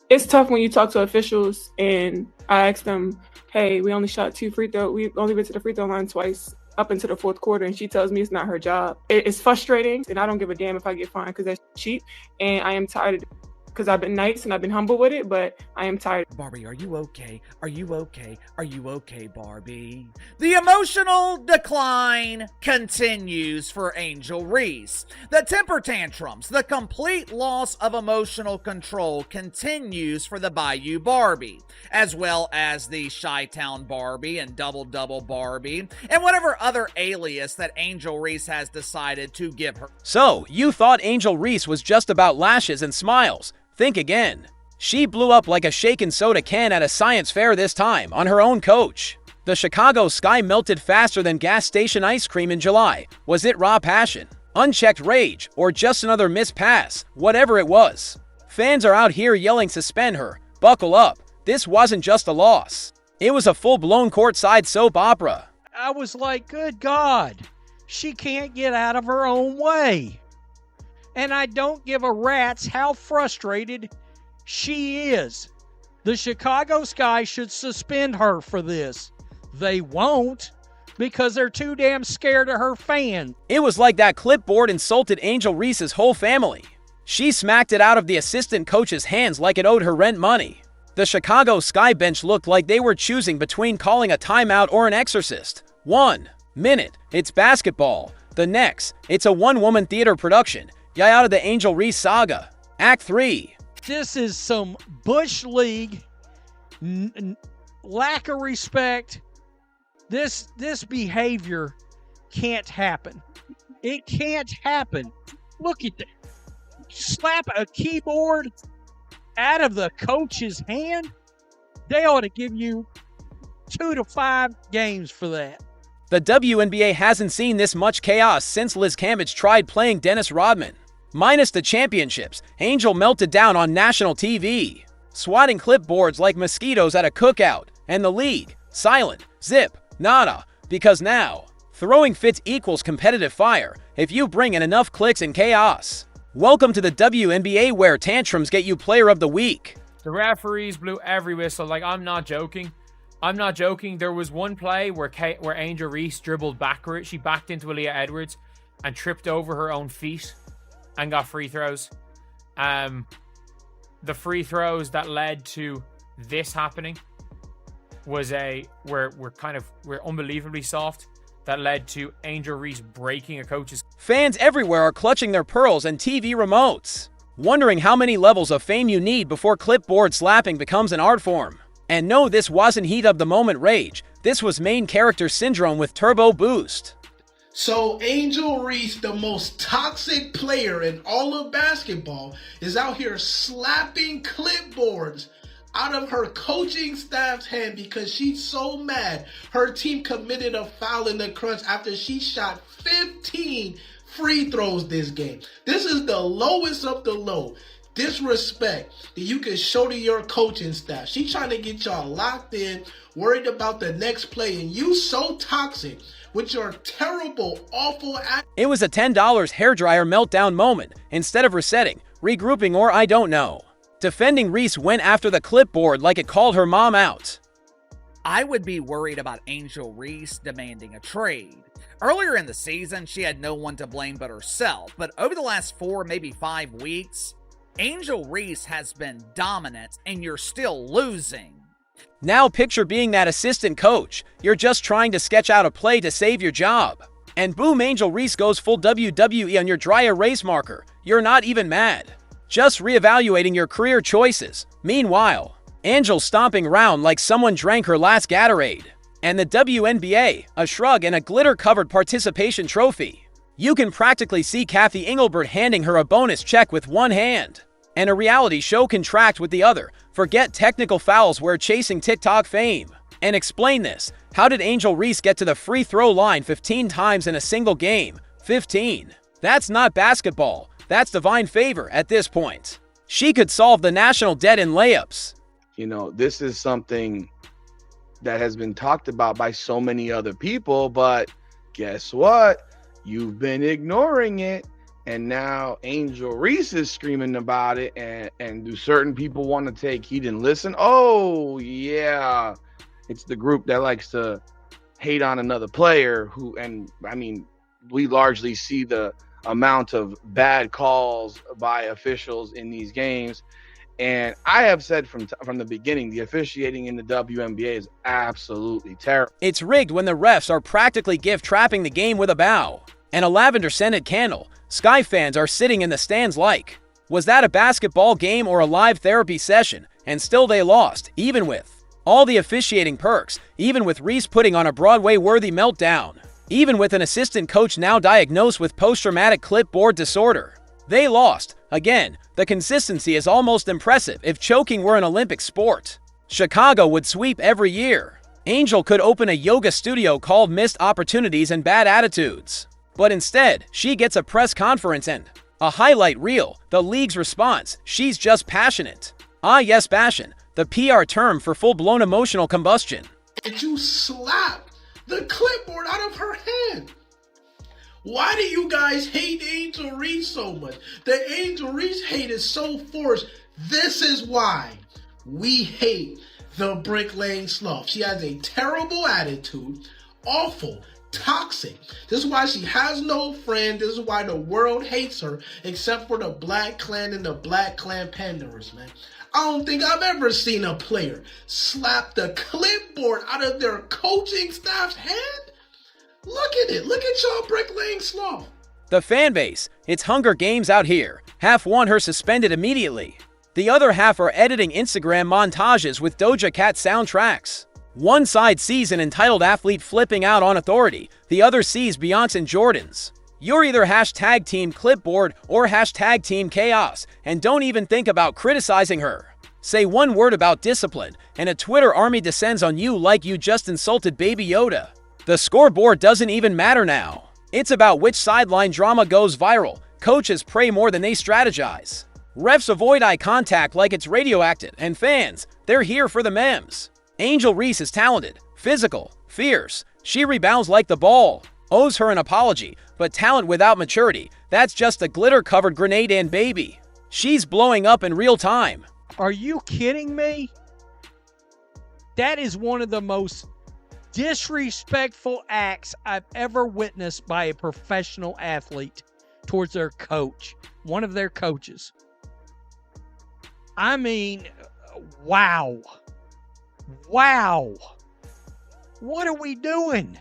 It's tough when you talk to officials and I ask them, "Hey, we only shot two free throw. We only went to the free throw line twice up into the fourth quarter," and she tells me it's not her job. It's frustrating, and I don't give a damn if I get fined because that's cheap. And I am tired of it because I've been nice and I've been humble with it, but I am tired. Barbie, are you okay? Are you okay? Are you okay, Barbie? The emotional decline continues for Angel Reese. The temper tantrums, the complete loss of emotional control continues for the Bayou Barbie, as well as the Chi-Town Barbie and Double Double Barbie, and whatever other alias that Angel Reese has decided to give her. So, you thought Angel Reese was just about lashes and smiles. Think again. She blew up like a shaken soda can at a science fair this time on her own coach. The Chicago sky melted faster than gas station ice cream in July. Was it raw passion, unchecked rage, or just another missed pass? Whatever it was. Fans are out here yelling suspend her, buckle up. This wasn't just a loss. It was a full-blown courtside soap opera. I was like, good God, she can't get out of her own way. And I don't give a rat's how frustrated she is. The Chicago Sky should suspend her for this. They won't because they're too damn scared of her fans. It was like that clipboard insulted Angel Reese's whole family. She smacked it out of the assistant coach's hands like it owed her rent money. The Chicago Sky bench looked like they were choosing between calling a timeout or an exorcist. 1 minute, it's basketball. The next, it's a one-woman theater production. Get out of the Angel Reese saga. Act 3. This is some Bush League lack of respect. This behavior can't happen. It can't happen. Look at that. Slap a keyboard out of the coach's hand. They ought to give you 2 to 5 games for that. The WNBA hasn't seen this much chaos since Liz Cambage tried playing Dennis Rodman. Minus the championships, Angel melted down on national TV, swatting clipboards like mosquitoes at a cookout, and the league, silent, zip, nada, because now, throwing fits equals competitive fire if you bring in enough clicks and chaos. Welcome to the WNBA where tantrums get you player of the week. The referees blew every whistle. Like, I'm not joking. There was one play where Angel Reese dribbled backwards. She backed into Aaliyah Edwards and tripped over her own feet and got free throws. The free throws that led to this happening were unbelievably soft. That led to Angel Reese breaking a coach's. Fans everywhere are clutching their pearls and TV remotes, wondering how many levels of fame you need before clipboard slapping becomes an art form. And no, this wasn't heat of the moment rage. This was main character syndrome with turbo boost. So Angel Reese, the most toxic player in all of basketball, is out here slapping clipboards out of her coaching staff's hand because she's so mad her team committed a foul in the crunch after she shot 15 free throws this game. This is the lowest of the low disrespect that you can show to your coaching staff. She's trying to get y'all locked in, worried about the next play, and you so toxic with your terrible, awful act. It was a $10 hairdryer meltdown moment instead of resetting, regrouping, or I don't know. Defending Reese went after the clipboard like it called her mom out. I would be worried about Angel Reese demanding a trade. Earlier in the season, she had no one to blame but herself, but over the last 4, maybe 5 weeks, Angel Reese has been dominant and you're still losing. Now picture being that assistant coach. You're just trying to sketch out a play to save your job. And boom, Angel Reese goes full WWE on your dry erase marker. You're not even mad. Just reevaluating your career choices. Meanwhile, Angel's stomping around like someone drank her last Gatorade. And the WNBA, a shrug and a glitter-covered participation trophy. You can practically see Kathy Engelbert handing her a bonus check with one hand. And a reality show contract with the other. Forget technical fouls, we're chasing TikTok fame. And explain this. How did Angel Reese get to the free throw line 15 times in a single game? 15. That's not basketball. That's divine favor at this point. She could solve the national debt in layups. You know, this is something that has been talked about by so many other people, but guess what? You've been ignoring it. And now Angel Reese is screaming about it, and do certain people want to take heed and listen? Oh, yeah. It's the group that likes to hate on another player we largely see the amount of bad calls by officials in these games. And I have said from the beginning, the officiating in the WNBA is absolutely terrible. It's rigged when the refs are practically gift trapping the game with a bow and a lavender-scented candle. Sky fans are sitting in the stands like, was that a basketball game or a live therapy session? And still they lost, even with all the officiating perks, even with Reese putting on a Broadway-worthy meltdown, even with an assistant coach now diagnosed with post-traumatic clipboard disorder. They lost. Again, the consistency is almost impressive if choking were an Olympic sport. Chicago would sweep every year. Angel could open a yoga studio called Missed Opportunities and Bad Attitudes. But instead, she gets a press conference and a highlight reel, the league's response, she's just passionate. Ah yes, passion, the PR term for full-blown emotional combustion. And you slap the clipboard out of her hand. Why do you guys hate Angel Reese so much? The Angel Reese hate is so forced. This is why we hate the Brick Lane Sloth. She has a terrible attitude, awful, toxic. This is why she has no friend. This is why the world hates her, except for the Black Clan and the Black Clan Panders, man. I don't think I've ever seen a player slap the clipboard out of their coaching staff's hand. Look at it. Look at y'all Brick Lane Sloth. The fan base, it's Hunger Games out here. Half want her suspended immediately. The other half are editing Instagram montages with Doja Cat soundtracks. One side sees an entitled athlete flipping out on authority. The other sees Beyonce and Jordans. You're either hashtag Team Clipboard or hashtag Team Chaos, and don't even think about criticizing her. Say one word about discipline, and a Twitter army descends on you like you just insulted Baby Yoda. The scoreboard doesn't even matter now. It's about which sideline drama goes viral. Coaches pray more than they strategize. Refs avoid eye contact like it's radioactive, and fans, they're here for the memes. Angel Reese is talented, physical, fierce. She rebounds like the ball. Owes her an apology, but talent without maturity, that's just a glitter-covered grenade and baby. She's blowing up in real time. Are you kidding me? That is one of the most disrespectful acts I've ever witnessed by a professional athlete towards their coach, one of their coaches. I mean, wow. Wow. What are we doing?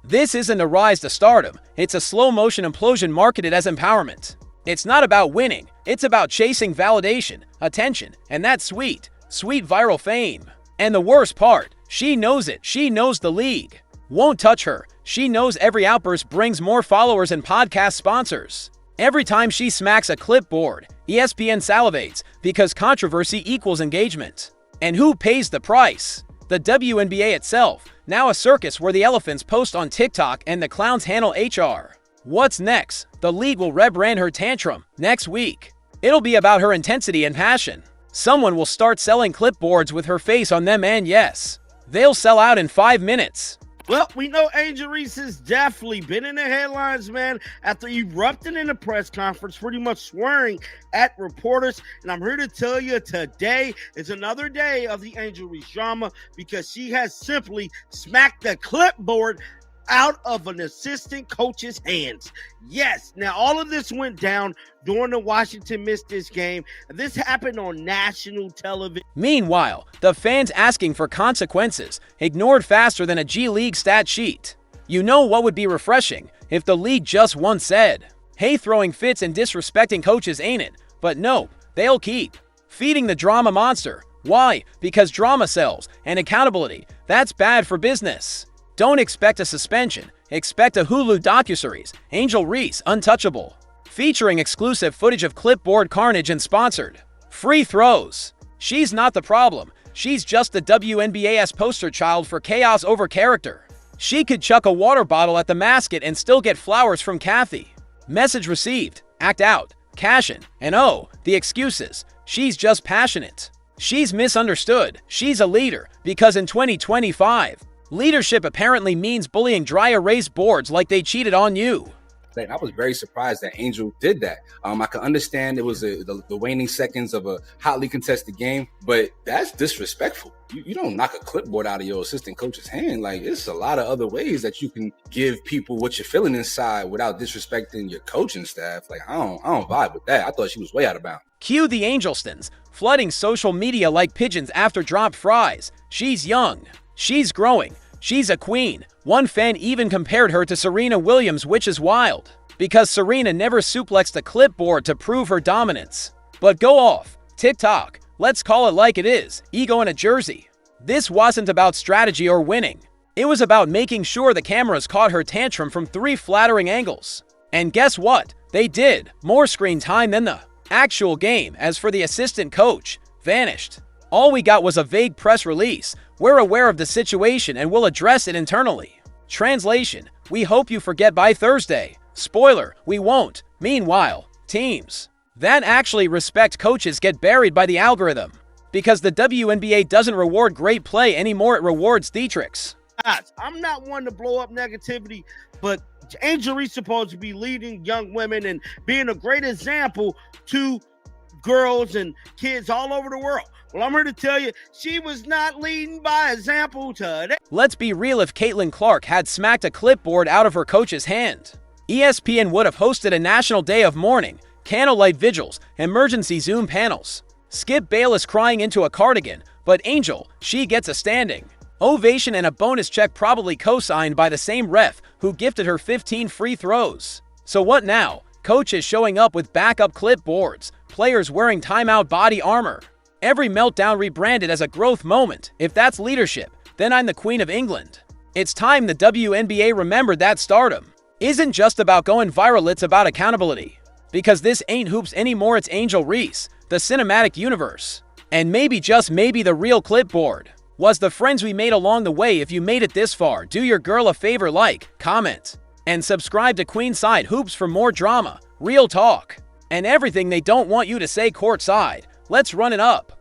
This isn't a rise to stardom. It's a slow-motion implosion marketed as empowerment. It's not about winning. It's about chasing validation, attention, and that sweet, sweet viral fame. And the worst part, she knows it. She knows the league won't touch her. She knows every outburst brings more followers and podcast sponsors. Every time she smacks a clipboard, ESPN salivates because controversy equals engagement. And who pays the price? The WNBA itself, now a circus where the elephants post on TikTok and the clowns handle HR. What's next? The league will rebrand her tantrum next week. It'll be about her intensity and passion. Someone will start selling clipboards with her face on them, and yes, they'll sell out in 5 minutes. Well, we know Angel Reese has definitely been in the headlines, man, after erupting in a press conference, pretty much swearing at reporters. And I'm here to tell you today is another day of the Angel Reese drama because she has simply smacked the clipboard out of an assistant coach's hands. Yes, now all of this went down during the Washington missed this game. This happened on national television. Meanwhile, the fans asking for consequences, ignored faster than a G League stat sheet. You know what would be refreshing if the league just once said, hey, throwing fits and disrespecting coaches ain't it? But no, they'll keep feeding the drama monster. Why? Because drama sells, and accountability, that's bad for business. Don't expect a suspension. Expect a Hulu docuseries, Angel Reese, Untouchable, featuring exclusive footage of clipboard carnage and sponsored free throws. She's not the problem. She's just the WNBA's poster child for chaos over character. She could chuck a water bottle at the mascot and still get flowers from Kathy. Message received. Act out. Cash in. And oh, the excuses. She's just passionate. She's misunderstood. She's a leader because in 2025, leadership apparently means bullying dry erase boards like they cheated on you. I was very surprised that Angel did that. I could understand it was the waning seconds of a hotly contested game, but that's disrespectful. You don't knock a clipboard out of your assistant coach's hand. Like, it's a lot of other ways that you can give people what you're feeling inside without disrespecting your coaching staff. Like, I don't vibe with that. I thought she was way out of bounds. Cue the Angelstons, flooding social media like pigeons after dropped fries. She's young. She's growing. She's a queen. One fan even compared her to Serena Williams, which is wild, because Serena never suplexed a clipboard to prove her dominance. But go off. TikTok. Let's call it like it is. Ego in a jersey. This wasn't about strategy or winning. It was about making sure the cameras caught her tantrum from 3 flattering angles. And guess what? They did. More screen time than the actual game. As for the assistant coach, vanished. All we got was a vague press release. We're aware of the situation and will address it internally. Translation: we hope you forget by Thursday. Spoiler: we won't. Meanwhile, teams that actually respect coaches get buried by the algorithm. Because the WNBA doesn't reward great play anymore, it rewards theatrics. I'm not one to blow up negativity, but Angel Reese supposed to be leading young women and being a great example to girls and kids all over the world. Well, I'm here to tell you, she was not leading by example today. Let's be real, if Caitlin Clark had smacked a clipboard out of her coach's hand, ESPN would have hosted a national day of mourning, candlelight vigils, emergency Zoom panels. Skip Bayless crying into a cardigan, but Angel, she gets a standing ovation and a bonus check, probably co-signed by the same ref who gifted her 15 free throws. So what now? Coaches showing up with backup clipboards, players wearing timeout body armor. Every meltdown rebranded as a growth moment. If that's leadership, then I'm the Queen of England. It's time the WNBA remembered that stardom isn't just about going viral, it's about accountability. Because this ain't hoops anymore, it's Angel Reese, the cinematic universe. And maybe, just maybe, the real clipboard was the friends we made along the way. If you made it this far, do your girl a favor, like, comment, and subscribe to Queenside Hoops for more drama, real talk, and everything they don't want you to say courtside. Let's run it up.